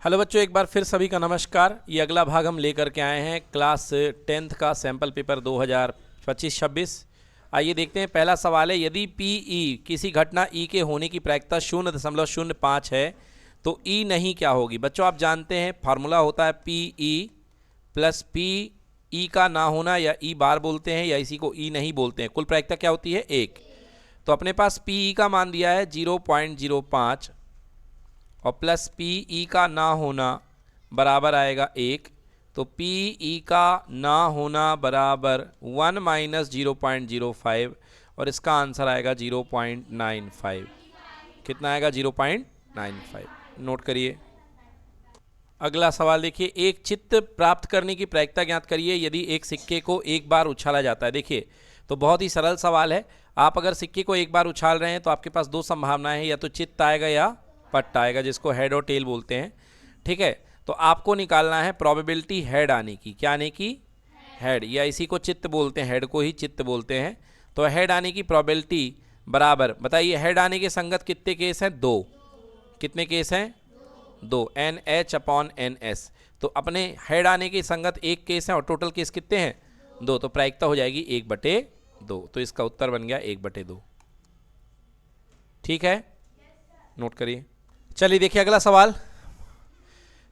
Hello बच्चों, एक बार फिर सभी का नमस्कार। ये अगला भाग हम लेकर के आए हैं क्लास 10th का सैम्पल पेपर 2025-26। आइए देखते हैं। पहला सवाल है, यदि PE किसी घटना E के होने की प्रायिकता 0.05 है तो E नहीं क्या होगी। बच्चों आप जानते हैं फार्मूला होता है PE प्लस PE का ना होना, या E बार बोलते हैं या इसी को E नहीं बोलते हैं। कुल प्रायिकता क्या होती है? 1। तो अपने पास PE का मान दिया है 0.05 और प्लस PE का ना होना बराबर आएगा 1। तो PE का ना होना बराबर 1 माइनस 0.05 और इसका आंसर आएगा 0.95। कितना आएगा? 0.95। नोट करिए। अगला सवाल देखिए, एक चित्त प्राप्त करने की प्रायिकता ज्ञात करिए यदि एक सिक्के को एक बार उछाला जाता है। देखिए तो बहुत ही सरल सवाल है। आप अगर सिक्के को एक बार उछाल रहे हैं तो आपके पास दो संभावनाएं हैं, या तो चित्त आएगा या पट्ट आएगा, जिसको हेड और टेल बोलते हैं। ठीक है, तो आपको निकालना है प्रोबेबिलिटी हेड आने की। क्या आने की? हेड, या इसी को चित्त बोलते हैं, हेड को ही चित्त बोलते हैं। तो हेड आने की प्रोबेबिलिटी बराबर, बताइए हेड आने के संगत कितने केस हैं? 2। कितने केस हैं? 2। NH/NS। तो अपने हेड आने के संगत एक केस है और टोटल केस कितने हैं? 2। तो प्रायिकता हो जाएगी 1/2। तो इसका उत्तर बन गया 1/2। ठीक है, नोट करिए। चलिए देखिए अगला सवाल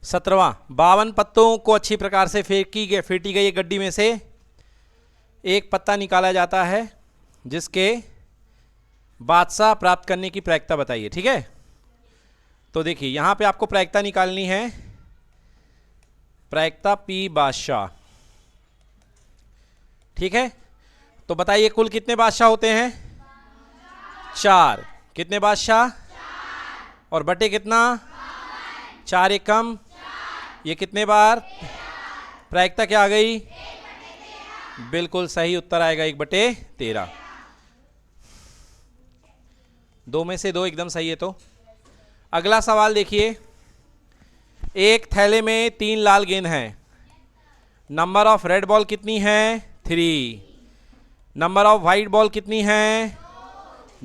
17वां। 52 पत्तों को अच्छी प्रकार से फेंटी गई एक गड्डी में से एक पत्ता निकाला जाता है जिसके बादशाह प्राप्त करने की प्रायिकता बताइए। ठीक है, तो देखिए यहां पे आपको प्रायिकता निकालनी है, प्रायिकता P बादशाह। ठीक है, तो बताइए कुल कितने बादशाह होते हैं? 4। कितने बादशाह? और बटे कितना? 4 एक कम, ये कितने बार? प्रायिकता क्या आ गई? बिल्कुल सही उत्तर आएगा 1/13। 2 में से 2 एकदम सही है। तो अगला सवाल देखिए, एक थैले में 3 लाल गेंद हैं। नंबर ऑफ रेड बॉल कितनी है? 3। नंबर ऑफ वाइट बॉल कितनी है?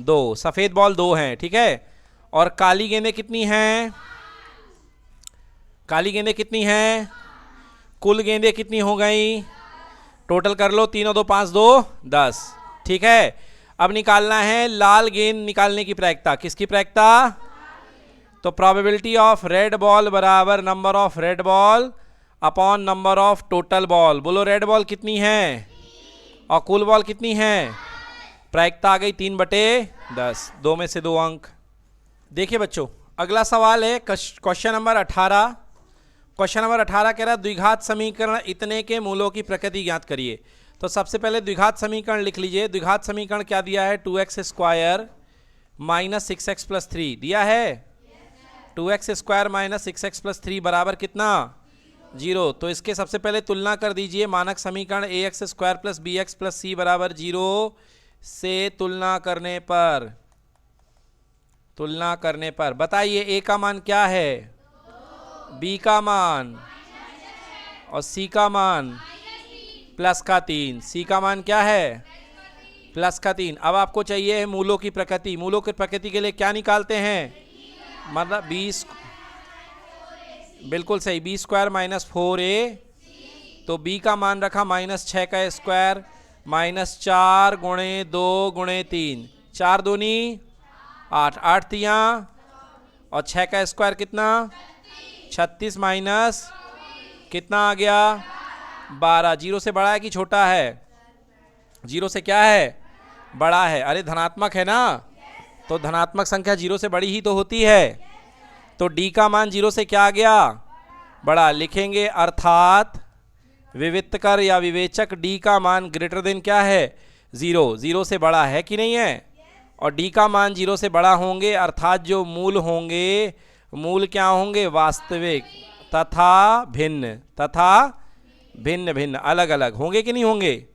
2। सफेद बॉल 2 हैं। ठीक है, और काली गेंदें कितनी हैं? काली गेंदें कितनी हैं? कुल गेंदें कितनी हो गई? टोटल कर लो, 3 और 2 5, 2 10। ठीक है, अब निकालना है लाल गेंद निकालने की प्रायिकता। किसकी प्रायिकता? तो प्रोबेबिलिटी ऑफ रेड बॉल बराबर number of red ball upon number of total ball. बोलो रेड बॉल कितनी है और कुल बॉल कितनी है? प्रायिकता आ गई 3/10। 2 में से 2 अंक। देखिए बच्चों अगला सवाल है क्वेश्चन नंबर 18। क्वेश्चन नंबर 18 कह रहा है द्विघात समीकरण इतने के मूलों की प्रकृति ज्ञात करिए। तो सबसे पहले द्विघात समीकरण लिख लीजिए। द्विघात समीकरण क्या दिया है? 2x² माइनस 6x प्लस 3 दिया है। 2x² माइनस 6x प्लस 3 बराबर कितना? 0। तो इसके सबसे पहले तुलना कर दीजिए। मानक समीकरण ax² plus bx plus c बराबर 0 से तुलना करने पर बताइए a का मान क्या है? b का मान और c का मान प्लस का 3। c का मान क्या है? प्लस का 3। अब आपको चाहिए है मूलों की प्रकृति। मूलों की प्रकृति के लिए क्या निकालते हैं? मतलब 20, बिल्कुल सही, b² माइनस 4a। तो b का मान रखा -6 का स्क्वायर माइनस 4 गुणे 2 गुणे 3। 4 दूनी 8, 8 तियां और 6 का स्क्वायर कितना? 36 माइनस कितना आ गया? 12। 0 से बड़ा है कि छोटा है? 0 से क्या है? बड़ा है। अरे धनात्मक है ना, तो धनात्मक संख्या 0 से बड़ी ही तो होती है। तो d का मान 0 से क्या आ गया? बड़ा। लिखेंगे अर्थात विविक्तकर या विवेचक d का मान ग्रेटर देन क्या है? 0। 0 से बड़ा है कि नहीं है? और d का मान 0 से बड़ा होंगे, अर्थात जो मूल होंगे, मूल क्या होंगे? वास्तविक तथा भिन्न भिन्न, अलग अलग होंगे कि नहीं होंगे?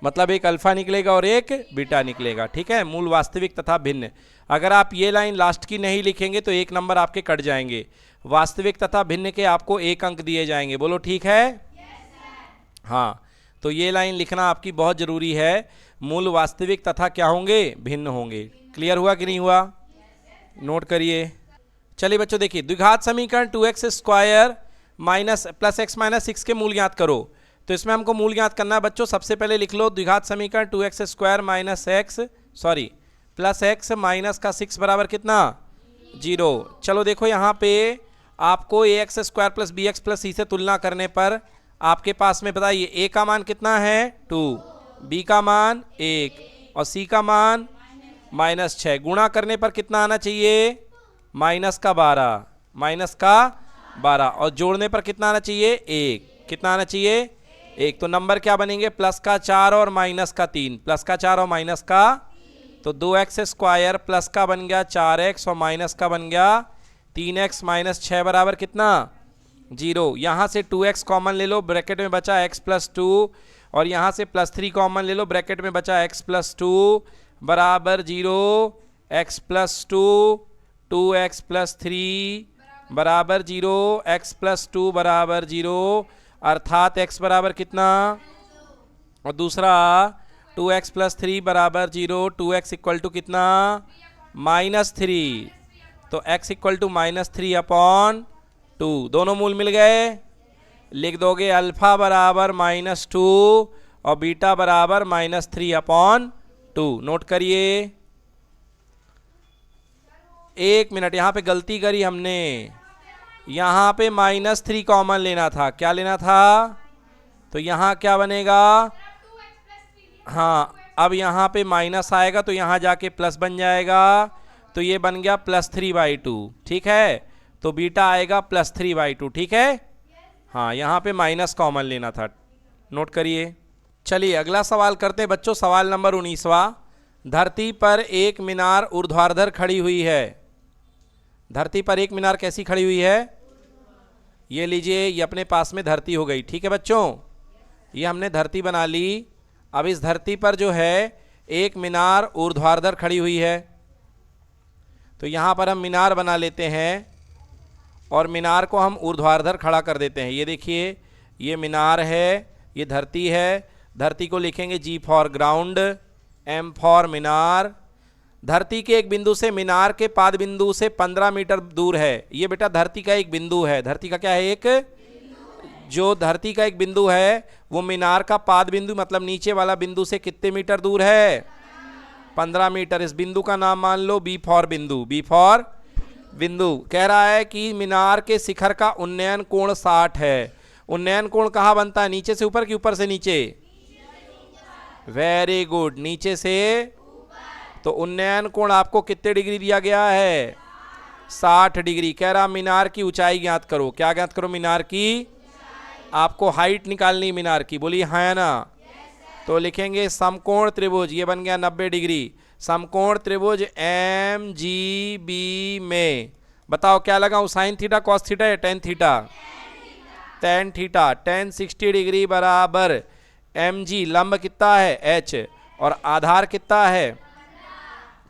मतलब एक अल्फा निकलेगा और एक बीटा निकलेगा। ठीक है, मूल वास्तविक तथा भिन्न। अगर आप ये लाइन लास्ट की नहीं लिखेंगे तो 1 नंबर आपके कट जाएंगे। वास्तविक तथा भिन्न के आपको 1 अंक दिए जाएंगे। बोलो ठीक है? हाँ, तो ये लाइन लिखना आपकी बहुत जरूरी है। मूल वास्तविक तथा क्या होंगे? भिन्न होंगे। क्लियर हुआ कि नहीं हुआ? नोट करिए। चलिए बच्चों देखिए, द्विघात समीकरण 2x square minus plus x minus 6 के मूल ज्ञात करो। तो इसमें हमको मूल ज्ञात करना है बच्चों। सबसे पहले लिख लो द्विघात समीकरण 2x square minus x plus x minus का 6 बराबर कितना 0। चलो देखो यहाँ पे आपको A X square plus B X plus C से तुलना करने पर आपके पास में बताइए ए का मान कितना है 2, बी का मान 1 और सी का मान -6। गुणा करने पर कितना आना चाहिए -12 और जोड़ने पर कितना आना चाहिए 1। कितना आना चाहिए 1। तो नंबर क्या बनेंगे प्लस का 4 और माइनस का 3, प्लस का 4 और माइनस का, तो 2x स्क्वायर प्लस का बन गया 4x और माइनस का बन गया 3x माइनस 6 बराबर कितना 0। यहाँ से 2x कॉमन ले लो, ब्रैकेट में बचा x प्लस 2 और यहाँ से प्लस 3 कॉमन ले लो, ब्रैकेट में बचा x प्लस 2 बराबर 0। x प्लस 2 2x प्लस 3 बराबर 0, x प्लस 2 बराबर 0 अर्थात x बराबर कितना, और दूसरा 2x प्लस 3 बराबर 0, 2x इक्वल टू कितना -3। तो x इक्वल टू -3/2। दोनों मूल मिल गए, लिख दोगे अल्फा बराबर -2 और बीटा बराबर -3/2। नोट करिए। एक मिनट, यहाँ पे गलती करी हमने, यहाँ पे -3 कॉमन लेना था। क्या लेना था, तो यहाँ क्या बनेगा, हाँ अब यहाँ पे माइनस आएगा तो यहाँ जाके प्लस बन जाएगा, तो ये बन गया +3/2। ठीक है, तो बीटा आएगा +3/2। ठीक है, हाँ यहाँ पे माइनस कॉमन लेना था। नोट करिए। चलिए अगला सवाल करते हैं बच्चों, सवाल नंबर 19वां। धरती पर एक मीनार ऊर्ध्वाधर खड़ी हुई है। धरती पर एक मीनार कैसी खड़ी हुई है, ये लीजिए, ये अपने पास में धरती हो गई। ठीक है बच्चों, ये हमने धरती बना ली। अब इस धरती पर जो है एक मीनार ऊर्ध्वाधर खड़ी हुई है, तो यहाँ पर हम मीनार बना लेते हैं और मीनार को हम ऊर्ध्वाधर खड़ा कर देते हैं। ये देखिए, ये मीनार है, ये धरती है। धरती को लिखेंगे G for ground, M for मीनार। धरती के एक बिंदु से मीनार के पाद बिंदु से 15 मीटर दूर है। ये बेटा धरती का एक बिंदु है। धरती का क्या है, एक जो धरती का एक बिंदु है वो मीनार का पाद बिंदु मतलब नीचे वाला बिंदु से कितने मीटर दूर है 15 मीटर। इस बिंदु का नाम मान लो B फॉर बिंदु, B फॉर बिंदु। कह रहा है कि मीनार के शिखर का उन्नयन कोण 60 है। उन्नयन कोण कहाँ बनता है, नीचे से ऊपर कि ऊपर से नीचे, वेरी गुड, नीचे से। तो उन्नयन कोण आपको कितने डिग्री दिया गया है 60 डिग्री। कह रहा मीनार की ऊंचाई ज्ञात करो। क्या ज्ञात करो, मीनार की, आपको हाइट निकालनी मीनार की, बोलिए हाँ या ना। तो लिखेंगे समकोण त्रिभुज, ये बन गया 90 डिग्री। समकोण त्रिभुज MGB में बताओ क्या लगाऊं, साइन थीटा कॉस थीटा या tan theta, tan theta. Ten 60 degree बराबर MG, लंब कितना है H और आधार कितना है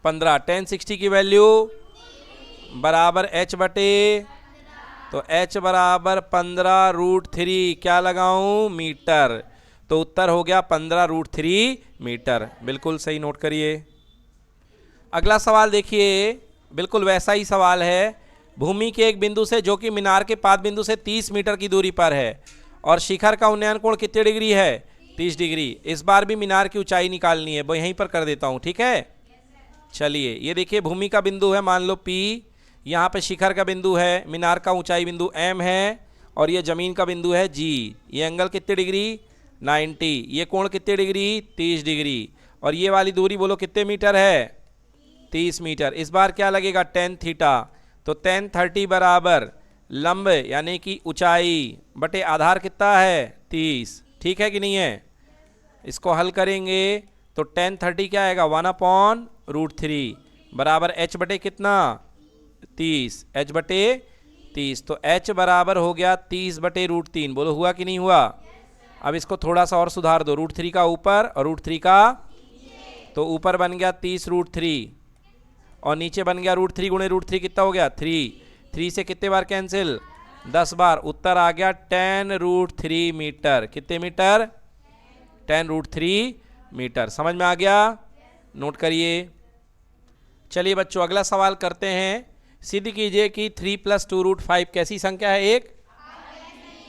15। टेन 60 की वैल्यू बराबर H बटे, तो H बराबर 15√3। क्या लगाऊं, मीटर। तो उत्तर हो गया 15√3 मीटर। बिल्कुल सही, नोट करिए। अगला सवाल देखिए, बिल्कुल वैसा ही सवाल है। भूमि के एक बिंदु से जो कि मीनार के पाद बिंदु से 30 मीटर की दूरी पर है और शिखर का उन्नयन कोण कितने डिग्री है 30 डिग्री। इस बार भी मीनार की ऊंचाई निकालनी है, वो यहीं पर कर देता हूँ। ठीक है, चलिए ये देखिए, भूमि का बिंदु है मान लो P, यहाँ पे शिखर का बिंदु है, मीनार का ऊंचाई बिंदु M है और ये जमीन का बिंदु है G। ये एंगल कितने डिग्री 90, ये कोण कितने डिग्री 30 डिग्री और ये वाली दूरी बोलो कितने मीटर है 30 मीटर। इस बार क्या लगेगा टेन थीटा। तो टेन 30 बराबर लंब यानी कि ऊंचाई बटे आधार कितना है 30। ठीक है कि नहीं है, इसको हल करेंगे तो टेन 30 क्या आएगा 1/√3 बराबर H बटे कितना 30, H बटे 30। तो H बराबर हो गया 30/√3। बोलो हुआ कि नहीं हुआ। अब इसको थोड़ा सा और सुधार दो, √3 का ऊपर और √3 का, तो ऊपर बन गया 30√3 और नीचे बन गया √3 गुणे √3 कितना हो गया 3। 3 से कितने बार कैंसिल 10 बार। उत्तर आ गया 10√3 मीटर। कितने मीटर 10√3 मीटर। समझ में आ गया, नोट करिए। चलिए बच्चों अगला सवाल करते हैं सिद्ध कीजिए कि 3 + 2√5 कैसी संख्या है? एक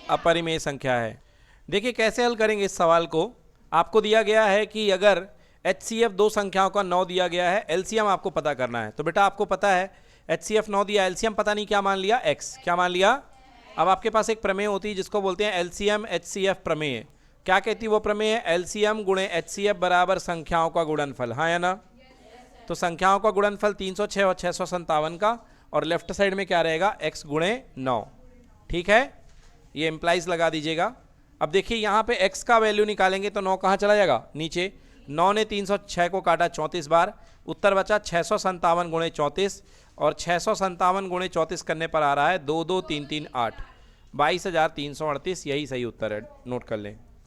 अपरिमेय संख्या है। देखिए कैसे हल करेंगे इस सवाल को। आपको दिया गया है कि अगर HCF दो संख्याओं का 9 दिया गया है, एलसीएम आपको पता करना है। तो बेटा आपको पता है HCF 9 दिया, एलसीएम पता नहीं क्या मान लिया, x। क्या मान लिया? अब आपके पास एक प्रमेय होती है जिसको बोलते हैं एलसीएम HCF प्रमेय। क्या कहती है वो प्रमेय? एलसीएम गुणे HCF बराबर संख्याओं का गुणनफल। हाँ या ना? तो संख्याओं का गुणनफल 306 और 657 का, और लेफ्ट साइड में क्या रहेगा? x गुणे 9। ठीक है, ये इंप्लाइज लगा दीजिएगा। अब देखिए यहाँ पे x का वैल्यू निकालेंगे तो 9 कहाँ चला जाएगा? नीचे। 9 ने 306 को काटा 34 बार, उत्तर बचा 657 गुणे 34, और 657 गुणे 34 करने पर आ रहा है 22338, 22,338। यही सही उत्तर है, नोट कर लें।